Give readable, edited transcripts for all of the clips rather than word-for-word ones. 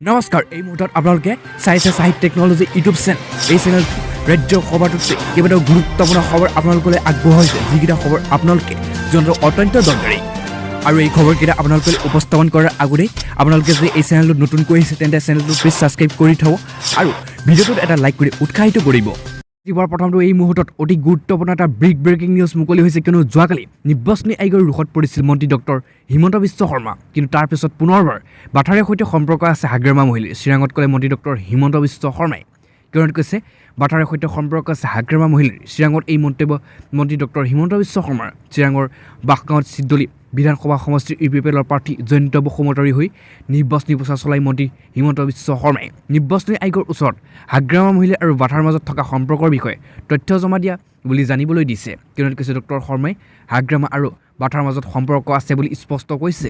নমস্কাৰ এই মুহূৰ্তত আপোনালোকে চাইছে সাহিত্য টেকনলজি ইউটিউব চেনেল এই চেনেল ৰাজ্যৰ খবৰটোতে কেইবাটাও গুৰুত্বপূৰ্ণ খবৰ আপোনালোকলৈ আগবঢ়াইছে যিকেইটা খবৰ আপোনালোকে জনাটো অত্যন্ত দৰকাৰী আৰু এই খবৰকেইটা আপোনালোকে উপস্থাপন কৰাৰ আগতেই আপোনালোকে যদি এই চেনেলটো নতুনকৈ আহিছে তেন্তে চেনেলটো প্লিজ ছাবস্ক্ৰাইব কৰি থব আৰু ভিডিঅ'টোত এটা লাইক কৰি উৎসাহিত কৰিব এবাৰ প্ৰথমটো এই মুহূৰ্তত অতি গুৰুত্বপূৰ্ণ এটা ব্ৰেকিং নিউজ মুকলি হৈছে কিয়নো যোৱাকালি নিৰ্বাচনী আয়োগৰ ৰোষত পৰিছিল মন্ত্ৰী ডক্টৰ হিমন্ত বিশ্ব শৰ্মা কিন্তু তাৰ পিছত পুনৰবাৰ বাথাৰৰ সৈতে সম্পৰ্ক আছে হাগ্ৰামা মহিলাৰ চিৰাঙত ক'লে মন্ত্ৰী ডক্টৰ হিমন্ত বিশ্ব শৰ্মাই কিয়নো কৈছে বাথাৰৰ সৈতে সম্পৰ্ক আছে হাগ্ৰামা মহিলাৰ চিৰাঙত এই মন্তব্য মন্ত্ৰী ডক্টৰ হিমন্ত বিশ্ব শৰ্মাৰ চিৰাঙৰ বাসগাঁৱত চিদ্ধলি বিধানসভা সমষ্টিৰ ইউপিপিএলৰ প্ৰাৰ্থী জয়ন্ত বসুমতাৰী হৈ নিৰ্বাচনী প্ৰচাৰ চলাই মন্ত্ৰী হিমন্ত বিশ্ব শৰ্মাই নিৰ্বাচনী আয়োগৰ ওচৰত হাগ্ৰামা মহিলা আৰু বাথাৰ মাজত থকা সম্পৰ্কৰ বিষয়ে তথ্য জমা দিয়া বুলি জানিবলৈ দিছে কিয়নো কৈছে ডক্টৰ শৰ্মাই হাগ্ৰামা আৰু বাথাৰ মাজত সম্পৰ্ক আছে বুলি স্পষ্ট কৈছে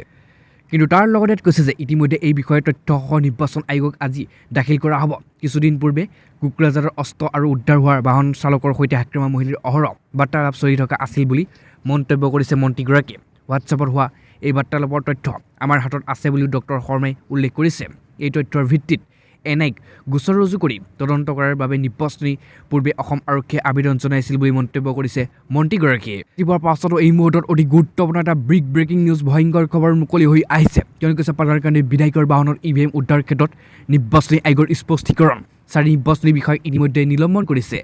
কিন্তু তাৰ লগতে কৈছে যে ইতিমধ্যে এই বিষয়ে তথ্যসহ নিৰ্বাচন আয়োগক আজি দাখিল কৰা হ'ব কিছুদিন পূৰ্বে কুকুৰাজাৰৰ অস্ত্ৰ আৰু উদ্ধাৰ হোৱাৰ বাহন চালকৰ সৈতে হাগ্ৰামা মহিলাৰ অহৰহ বাৰ্তালাপ চলি থকা আছিল বুলি মন্তব্য কৰিছে মন্ত্ৰীগৰাকীয়ে হোৱাটছআপত হোৱা এই বাৰ্তালাপৰ তথ্য আমাৰ হাতত আছে বুলিও ডক্টৰ শৰ্মাই উল্লেখ কৰিছে এই তথ্যৰ ভিত্তিত এনআইক গোচৰ ৰুজু কৰি তদন্ত কৰাৰ বাবে নিৰ্বাচনী পূৰ্বে অসম আৰক্ষীয়ে আবেদন জনাইছিল বুলি মন্তব্য কৰিছে মন্ত্ৰীগৰাকীয়ে ইবাৰ পাছতো এই মুহূৰ্তত অতি গুৰুত্বপূৰ্ণ এটা ব্ৰেকিং নিউজ ভয়ংকৰ খবৰ মুকলি হৈ আহিছে কিয়নো কৈছে পাথাৰকান্দি বিধায়কৰ বাহনত ইভিএম উদ্ধাৰ ক্ষেত্ৰত নিৰ্বাচনী আয়োগৰ স্পষ্টীকৰণ চাৰি নিৰ্বাচনী বিষয়াক ইতিমধ্যে নিলম্বন কৰিছে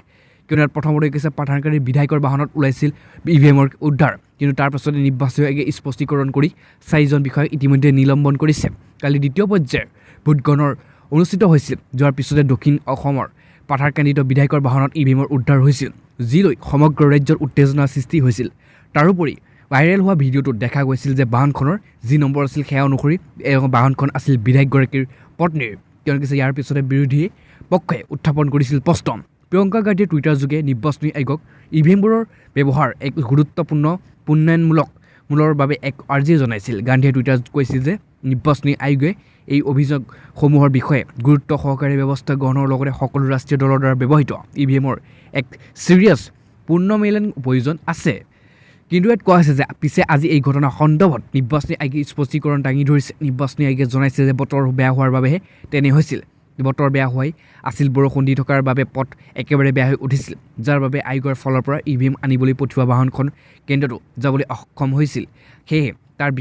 কিয়নো প্ৰথমতে কৈছে পাথাৰকান্দি বিধায়কৰ বাহনত ওলাইছিল ইভিএমৰ উদ্ধাৰ কিন্তু তাৰ পাছতে নিৰ্বাচনী আয়োগে স্পষ্টীকৰণ কৰি চাৰিজন বিষয়াক ইতিমধ্যে নিলম্বন কৰিছে কালি দ্বিতীয় পৰ্যায়ৰ ভোটগণৰ অনুষ্ঠিত হৈছিল যোৱাৰ পিছতে দক্ষিণ অসমৰ পাথাৰকান্দিত বিধায়কৰ বাহনত ইভিএমৰ উদ্ধাৰ হৈছিল যি লৈ সমগ্ৰ ৰাজ্যৰ উত্তেজনাৰ সৃষ্টি হৈছিল তাৰোপৰি ভাইৰেল হোৱা ভিডিঅ'টোত দেখা গৈছিল যে বাহনখনৰ যি নম্বৰ আছিল সেয়া অনুসৰি এই বাহনখন আছিল বিধায়কগৰাকীৰ পত্নীৰ কিয়নো কৈছে ইয়াৰ পিছতে বিৰোধী পক্ষই উত্থাপন কৰিছিল প্ৰশ্ন প্ৰিয়ংকা গান্ধীয়ে টুইটাৰ যোগে নিৰ্বাচনী আয়োগক ইভিএমবোৰৰ ব্যৱহাৰ এক গুৰুত্বপূৰ্ণ মূলৰ বাবে এক আৰ্জি জনাইছিল গান্ধীয়ে টুইটাৰত কৈছিল যে নিৰ্বাচনী আয়োগে এই অভিযোগসমূহৰ বিষয়ে গুৰুত্ব সহকাৰে ব্যৱস্থা গ্ৰহণৰ লগতে সকলো ৰাষ্ট্ৰীয় দলৰ দ্বাৰা ব্যৱহৃত ইভিএমৰ এক চিৰিয়াছ পুনৰ্মিলন প্ৰয়োজন আছে কিন্তু ইয়াত কোৱা হৈছে যে পিছে আজি এই ঘটনা সন্দৰ্ভত নিৰ্বাচনী আয়োগে স্পষ্টীকৰণ দাঙি ধৰিছে নিৰ্বাচনী আয়োগে জনাইছে যে বতৰ বেয়া হোৱাৰ বাবেহে তেনে হৈছিল বতৰ বেয়া হোৱাই আছিল বৰষুণ দি থকাৰ বাবে পথ একেবাৰে বেয়া হৈ উঠিছিল যাৰ বাবে আয়োগৰ ফালৰ পৰা ইভিএম আনিবলৈ পঠিওৱা বাহনখন কেন্দ্ৰটো যাবলৈ অক্ষম হৈছিল সেয়ে তাৰ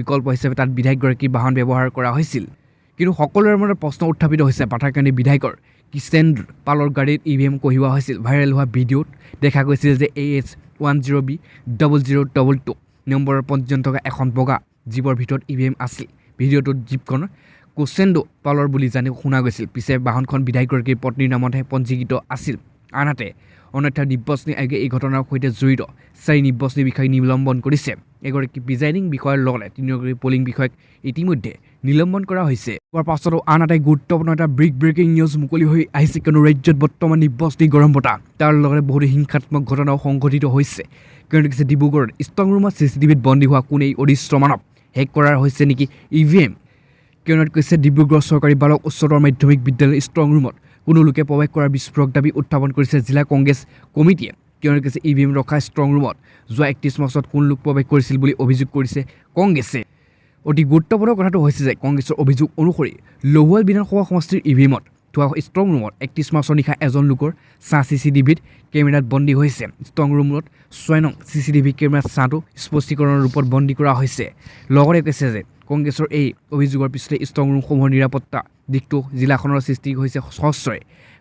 বিকল্প হিচাপে তাত বিধায়কগৰাকীৰ বাহন ব্যৱহাৰ কৰা হৈছিল কিন্তু সকলোৰে মনত প্ৰশ্ন উত্থাপিত হৈছে পাথাৰকান্দি বিধায়কৰ কিষেন পালৰ গাড়ীত ইভিএম কঢ়িওৱা হৈছিল ভাইৰেল হোৱা ভিডিঅ'ত দেখা গৈছিল যে AH10B0022 নম্বৰৰ পঞ্জীয়ন থকা এখন বগা জীপৰ ভিতৰত ইভিএম আছিল ভিডিঅ'টোত জীপখন কোচেণ্ডো পালৰ বুলি জানি শুনা গৈছিল পিছে বাহনখন বিধায়কগৰাকীৰ পত্নীৰ নামতহে পঞ্জীকৃত আছিল আনহাতে অন্যথা নিৰ্বাচনী আয়োগে এই ঘটনাৰ সৈতে জড়িত চাৰি নিৰ্বাচনী বিষয়াক নিলম্বন কৰিছে এগৰাকী প্ৰিজাইডিং বিষয়াৰ লগতে তিনিগৰাকী পলিং বিষয়াক ইতিমধ্যে নিলম্বন কৰা হৈছে ইয়াৰ পাছতো আন এটা গুৰুত্বপূৰ্ণ এটা ব্ৰেকিং নিউজ মুকলি হৈ আহিছে কিয়নো ৰাজ্যত বৰ্তমান নিৰ্বাচনী গৰম বতাহ তাৰ লগতে বহুতো হিংসাত্মক ঘটনাও সংঘটিত হৈছে কিয়নো কৈছে ডিব্ৰুগড়ত ষ্ট্ৰং ৰুমত CCTVত বন্দী হোৱা কোনে অদৃশ্য মানৱ হেক কৰা হৈছে নেকি ইভিএম কিয়নো কৈছে ডিব্ৰুগড় চৰকাৰী বালক উচ্চতৰ মাধ্যমিক বিদ্যালয়ৰ ষ্ট্ৰং ৰুমত কোনো লোকে প্ৰৱেশ কৰাৰ বিস্ফোৰক দাবী উত্থাপন কৰিছে জিলা কংগ্ৰেছ কমিটিয়ে কিয়নো কৈছে ইভিএম ৰখা ষ্ট্ৰং ৰুমত যোৱা 31 মাৰ্চত কোন লোক প্ৰৱেশ কৰিছিল বুলি অভিযোগ কৰিছে কংগ্ৰেছে অতি গুৰুত্বপূৰ্ণ কথাটো হৈছে যে কংগ্ৰেছৰ অভিযোগ অনুসৰি লহুৱাল বিধানসভা সমষ্টিৰ ইভিএমত থোৱা ষ্ট্ৰং ৰুমত 31 মাৰ্চৰ নিশা এজন লোকৰ চাহ CCTVত কেমেৰাত বন্দী হৈছে ষ্ট্ৰং ৰুমত 6 নং CCTV কেমেৰাত চাহটো স্পষ্টীকৰণৰ ৰূপত বন্দী কৰা হৈছে লগতে কৈছে যে কংগ্ৰেছৰ এই অভিযোগৰ পিছতে ষ্ট্ৰং ৰুমসমূহৰ নিৰাপত্তা দিশটো জিলাখনৰ সৃষ্টি হৈছে সহস্ৰই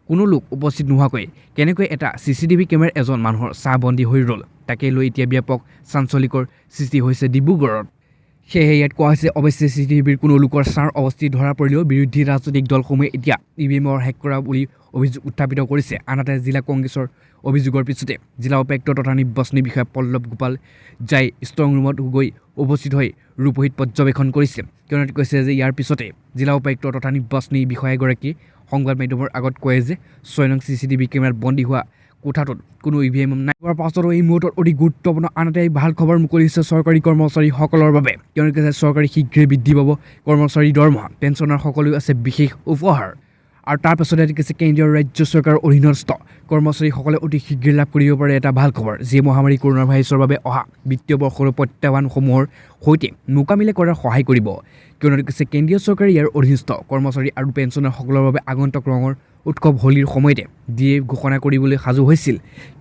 কোনো লোক উপস্থিত নোহোৱাকৈ কেনেকৈ এটা CCTV কেমেৰাত এজন মানুহৰ চাহ বন্দী হৈ ৰ'ল তাকে লৈ এতিয়া ব্যাপক চাঞ্চল্যকৰ সৃষ্টি হৈছে ডিব্ৰুগড়ত সেয়ে ইয়াত কোৱা হৈছে অৱশ্যে CCTVৰ কোনো লোকৰ চাহ অৱস্থিত ধৰা পৰিলেও বিৰোধী ৰাজনৈতিক দলসমূহে এতিয়া ইভিএমৰ হেক কৰা বুলি অভিযোগ উত্থাপিত কৰিছে আনহাতে জিলা কংগ্ৰেছৰ অভিযোগৰ পিছতে জিলা উপায়ুক্ত তথা নিৰ্বাচনী বিষয়া পল্লৱ গোপাল যাই ষ্ট্ৰং ৰুমত গৈ উপস্থিত হৈ ৰূপহীত পৰ্যবেক্ষণ কৰিছে কিয়নো কৈছে যে ইয়াৰ পিছতে জিলা উপায়ুক্ত তথা নিৰ্বাচনী বিষয়াগৰাকী সংবাদ মাধ্যমৰ আগত কয় যে 6 নং CCTV কেমেৰাত বন্দী হোৱা কোঠাটোত কোনো ইভিএম নাই হোৱাৰ পাছতো এই মুহূৰ্তত অতি গুৰুত্বপূৰ্ণ আনহাতে ভাল খবৰ মুকলি হৈছে চৰকাৰী কৰ্মচাৰীসকলৰ বাবে কিয়নো কৈছে চৰকাৰী শীঘ্ৰে বৃদ্ধি পাব কৰ্মচাৰী দৰমহা পেঞ্চনাৰ সকলো আছে বিশেষ উপহাৰ আৰু তাৰ পাছতে কৈছে কেন্দ্ৰীয় ৰাজ্য চৰকাৰৰ অধীনস্থ কৰ্মচাৰীসকলে অতি শীঘ্ৰে লাভ কৰিব পাৰে এটা ভাল খবৰ, যিয়ে মহামাৰী কৰোণা ভাইৰাছৰ বাবে অহা বিত্তীয় বৰ্ষৰ প্ৰত্যাহ্বানসমূহৰ সৈতে মোকাবিলা কৰাত সহায় কৰিব। কিয়নো কৈছে কেন্দ্ৰীয় চৰকাৰে ইয়াৰ অধীনস্থ কৰ্মচাৰী আৰু পেঞ্চনাৰসকলৰ বাবে আগন্তুক ৰঙৰ উৎসৱ হোলীৰ সময়তে ডিএ ঘোষণা কৰিবলৈ সাজু হৈছিল।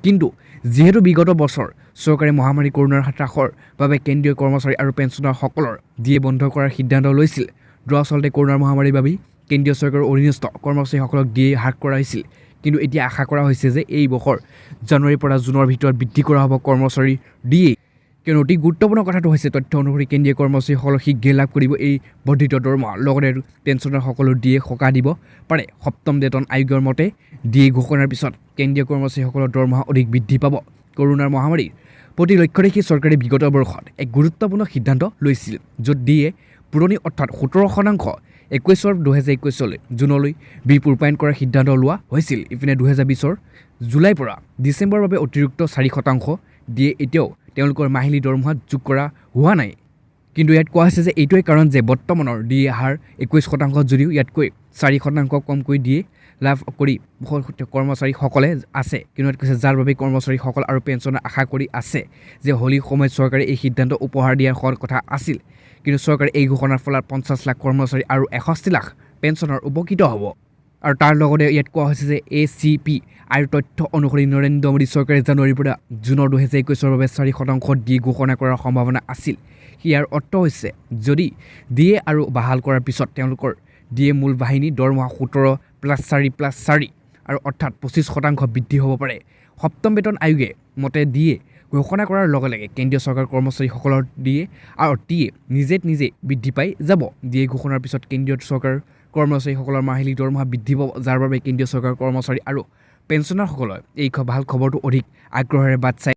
কিন্তু যিহেতু বিগত বছৰ চৰকাৰে মহামাৰী কৰোণাৰ হ্ৰাসৰ বাবে কেন্দ্ৰীয় কৰ্মচাৰী আৰু পেঞ্চনাৰসকলৰ ডিএ বন্ধ কৰাৰ সিদ্ধান্ত লৈছিল। দৰাচলতে কৰোণাৰ মহামাৰীৰ বাবেই কেন্দ্ৰীয় চৰকাৰৰ অধীনস্থ কৰ্মচাৰীসকলক ডিএ হ্ৰাস কৰা হৈছিল। কিন্তু এতিয়া আশা কৰা হৈছে যে এই বছৰ জানুৱাৰীৰ পৰা জুনৰ ভিতৰত বৃদ্ধি কৰা হ'ব কৰ্মচাৰীৰ ডিএ। কিয়নো অতি গুৰুত্বপূৰ্ণ কথাটো হৈছে তথ্য অনুসৰি কেন্দ্ৰীয় কৰ্মচাৰীসকলক শীঘ্ৰে লাভ কৰিব এই বৰ্ধিত দৰমহা। লগতে পেঞ্চনাৰসকলৰ ডিএ সকাহ দিব পাৰে। সপ্তম বেতন আয়োগৰ মতে ডিএ ঘোষণাৰ পিছত কেন্দ্ৰীয় কৰ্মচাৰীসকলৰ দৰমহা অধিক বৃদ্ধি পাব। কৰোণাৰ মহামাৰীৰ প্ৰতি লক্ষ্য ৰাখি চৰকাৰে বিগত বৰ্ষত এক গুৰুত্বপূৰ্ণ সিদ্ধান্ত লৈছিল, য'ত ডিএ পুৰণি অৰ্থাৎ 17% 2021 জুনলৈ ৰূপায়ণ কৰাৰ সিদ্ধান্ত লোৱা হৈছিল। ইপিনে 2020 জুলাইৰ পৰা ডিচেম্বৰৰ বাবে অতিৰিক্ত 4% ডিএ এতিয়াও তেওঁলোকৰ মাহিলী দৰমহাত যোগ কৰা হোৱা নাই। কিন্তু ইয়াত কোৱা হৈছে যে এইটোৱে কাৰণ যে বৰ্তমানৰ ডিএ হাৰ 21% যদিও ইয়াতকৈ 4% কমকৈ ডিএ লাভ কৰি কৰ্মচাৰীসকলে আছে। কিন্তু কৈছে যাৰ বাবে কৰ্মচাৰীসকল আৰু পেঞ্চনাৰ আশা কৰি আছে যে হোলীৰ সময়ত চৰকাৰে এই সিদ্ধান্ত উপহাৰ দিয়াৰ কথা আছিল। কিন্তু চৰকাৰে এই ঘোষণাৰ ফলত 50 লাখ কৰ্মচাৰী আৰু 61 লাখ পেঞ্চনাৰ উপকৃত হ'ব। আৰু তাৰ লগতে ইয়াত কোৱা হৈছে যে ACP আৰু তথ্য অনুসৰি নৰেন্দ্ৰ মোদী চৰকাৰে জানুৱাৰীৰ পৰা জুনৰ 2021 বাবে 4% ডিএ ঘোষণা কৰাৰ সম্ভাৱনা আছিল। ইয়াৰ অৰ্থ হৈছে যদি ডিএ আৰু বাহাল কৰাৰ পিছত তেওঁলোকৰ ডিএ মূল বাহিনী দৰমহা 17+4+4 আৰু অৰ্থাৎ 25% বৃদ্ধি হ'ব পাৰে। সপ্তম বেতন আয়োগে মতে ডিএ ঘোষণা কৰাৰ লগে লগে কেন্দ্ৰীয় চৰকাৰৰ কৰ্মচাৰীসকলৰ ডিএ আৰু টিএ নিজে বৃদ্ধি পাই যাব। ডিএ ঘোষণাৰ পিছত কেন্দ্ৰীয় চৰকাৰৰ কৰ্মচাৰীসকলৰ মাহিলী দৰমহা বৃদ্ধি পাব, যাৰ বাবে কেন্দ্ৰীয় চৰকাৰৰ কৰ্মচাৰী আৰু পেঞ্চনাৰসকলৰ এই ভাল খবৰটো অধিক আগ্ৰহেৰে বাট চাই।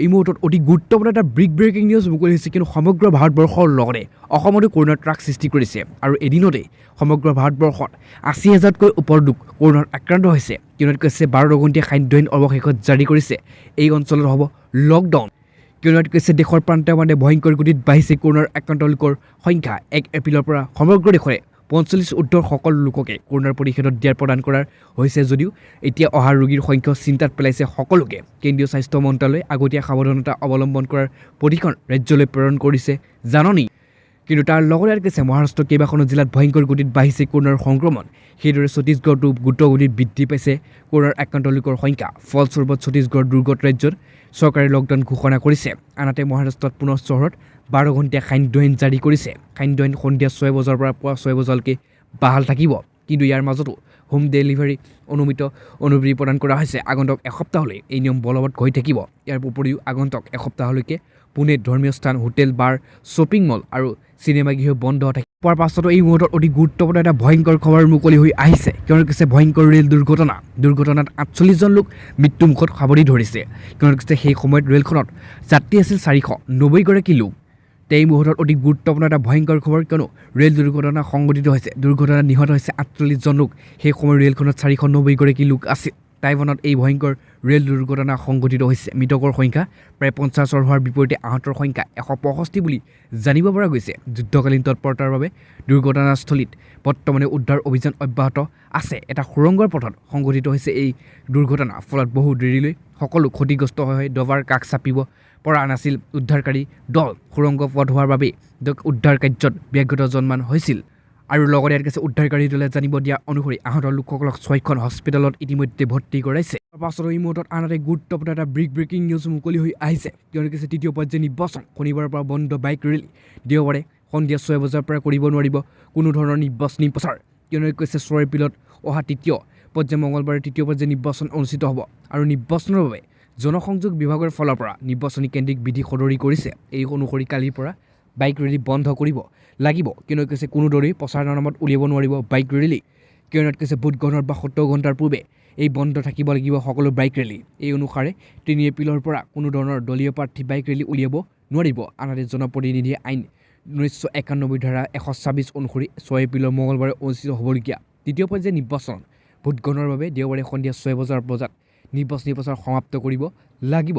এই মুহূৰ্তত অতি গুৰুত্বপূৰ্ণ এটা ব্ৰেকিং নিউজ মুকলি হৈছে। কিন্তু সমগ্ৰ ভাৰতবৰ্ষৰ লগতে অসমতো কৰোণাৰ ট্ৰাক সৃষ্টি কৰিছে আৰু এদিনতে সমগ্ৰ ভাৰতবৰ্ষত 80,000তকৈ ওপৰ লোক কৰোণাত আক্ৰান্ত হৈছে। কিয়নো কৈছে 12 ঘণ্টীয়া খাদ্যহীন অৱশেষত জাৰি কৰিছে। এই অঞ্চলত হ'ব লকডাউন। কিয়নো কৈছে দেশৰ প্ৰান্তে ভয়ংকৰ গতিত বাঢ়িছে কৰোণাৰ আক্ৰান্ত লোকৰ সংখ্যা। 1 এপ্ৰিলৰ পৰা সমগ্ৰ দেশৰে 45 ঊৰ্ধৰ সকলো লোককে কৰোণাৰ প্ৰতিষেধক প্ৰদান কৰা হৈছে যদিও এতিয়া অহা ৰোগীৰ সংখ্যা চিন্তাত পেলাইছে সকলোকে। কেন্দ্ৰীয় স্বাস্থ্য মন্ত্ৰালয়ে আগতীয়া সাৱধানতা অৱলম্বন কৰাৰ প্ৰতিখন ৰাজ্যলৈ প্ৰেৰণ কৰিছে জাননী। কিন্তু তাৰ লগতে কৈছে মহাৰাষ্ট্ৰৰ কেইবাখনো জিলাত ভয়ংকৰ গতিত বাঢ়িছে কৰোণাৰ সংক্ৰমণ। সেইদৰে ছত্তীশগড়তো দ্ৰুতগতিত বৃদ্ধি পাইছে কৰোণাৰ আক্ৰান্ত লোকৰ সংখ্যা। ফলস্বৰূপত ছত্তীশগড় দুৰ্গত ৰাজ্যত চৰকাৰে লকডাউন ঘোষণা কৰিছে। আনহাতে মহাৰাষ্ট্ৰত পুনৰ চহৰত 12 ঘণ্টীয়া খাদ্যহীন জাৰি কৰিছে। খাদ্যহীন সন্ধিয়া 6 বজাৰ পৰা পুৱা 6 বজালৈকে বাহাল থাকিব। কিন্তু ইয়াৰ মাজতো হোম ডেলিভাৰী অনুমতি প্ৰদান কৰা হৈছে। আগন্তুক এসপ্তাহলৈ এই নিয়ম বলবৎ হৈ থাকিব। ইয়াৰ উপৰিও আগন্তুক এসপ্তাহলৈকে পুনেত ধৰ্মীয় স্থান, হোটেল, বাৰ, শ্বপিং মল আৰু চিনেমা গৃহ বন্ধ থাকিব। পাছতো এই মুহূৰ্তত অতি গুৰুত্বপূৰ্ণ এটা ভয়ংকৰ খবৰ মুকলি হৈ আহিছে। কিয়নো কৈছে ভয়ংকৰ ৰেল দুৰ্ঘটনাত 48জন লোক মৃত্যুমুখত সাৱটি ধৰিছে। কিয়নো কৈছে সেই সময়ত ৰেলখনত যাত্ৰী আছিল 490গৰাকী লোক। এই মুহূৰ্তত অতি গুৰুত্বপূৰ্ণ এটা ভয়ংকৰ খবৰ, কিয়নো ৰেল দুৰ্ঘটনা সংঘটিত হৈছে। দুৰ্ঘটনাত নিহত হৈছে 48জন লোক। সেই সময়ত ৰেলখনত 490গৰাকী লোক আছিল। টাইৱানত এই ভয়ংকৰ ৰেল দুৰ্ঘটনা সংঘটিত হৈছে। মৃতকৰ সংখ্যা প্ৰায় 50 হোৱাৰ বিপৰীতে আহতৰ সংখ্যা 165 বুলি জানিব পৰা গৈছে। যুদ্ধকালীন তৎপৰতাৰ বাবে দুৰ্ঘটনাস্থলীত বৰ্তমানে উদ্ধাৰ অভিযান অব্যাহত আছে। এটা সুৰংগৰ পথত সংঘটিত হৈছে এই দুৰ্ঘটনা। ফলত বহু দেৰিলৈ সকলো ক্ষতিগ্ৰস্ত হৈ ডবাৰ কাষ চাপিব পৰা নাছিল উদ্ধাৰকাৰী দল। সুৰংগ পথ হোৱাৰ বাবে উদ্ধাৰ কাৰ্যত ব্যাঘাত জন্মান হৈছিল। আৰু লগতে ইয়াত কৈছে উদ্ধাৰকাৰী দলে জানিব দিয়া অনুসৰি আহত লোকসকলক 6খন হস্পিটেলত ইতিমধ্যে ভৰ্তি কৰাইছে। পাছত এই মুহূৰ্তত আনহাতে গুৰুত্বপূৰ্ণ এটা ব্ৰেকিং নিউজ মুকলি হৈ আহিছে। কিয়নো কৈছে তৃতীয় পৰ্যায়ৰ নিৰ্বাচন শনিবাৰৰ পৰা বন্ধ বাইক ৰেলী। দেওবাৰে সন্ধিয়া 6 বজাৰ পৰা কৰিব নোৱাৰিব কোনো ধৰণৰ নিৰ্বাচনী প্ৰচাৰ। কিয়নো কৈছে 6 এপ্ৰিলত অহা তৃতীয় পৰ্যায় মঙলবাৰে তৃতীয় পৰ্যায়ৰ নিৰ্বাচন অনুষ্ঠিত হ'ব। আৰু নিৰ্বাচনৰ বাবে জনসংযোগ বিভাগৰ ফালৰ পৰা নিৰ্বাচনী কেন্দ্ৰিক বিধি সদৰি কৰিছে। এই অনুসৰি কালিৰ পৰা বাইক ৰেলী বন্ধ কৰিব লাগিব। কিয়নো কৈছে কোনো দৰেই প্ৰচাৰৰ নামত উলিয়াব নোৱাৰিব বাইক ৰেলী। কিয়নো কৈছে ভোট গ্ৰহণৰ 72 ঘণ্টাৰ পূৰ্বে এই বন্ধ থাকিব লাগিব সকলো বাইক ৰেলী। এই অনুসাৰে 3 এপ্ৰিলৰ পৰা কোনো ধৰণৰ দলীয় প্ৰাৰ্থী বাইক ৰেলী উলিয়াব নোৱাৰিব। আনহাতে জনপ্ৰতিনিধি আইন 1991 ধাৰা 126 অনুসৰি 6 এপ্ৰিলৰ মঙলবাৰে অনুষ্ঠিত হ'বলগীয়া তৃতীয় পৰ্যায়ৰ নিৰ্বাচন ভোট গ্ৰহণৰ বাবে দেওবাৰে সন্ধিয়া 6 বজাত নিৰ্বাচনী প্ৰচাৰ সমাপ্ত কৰিব লাগিব।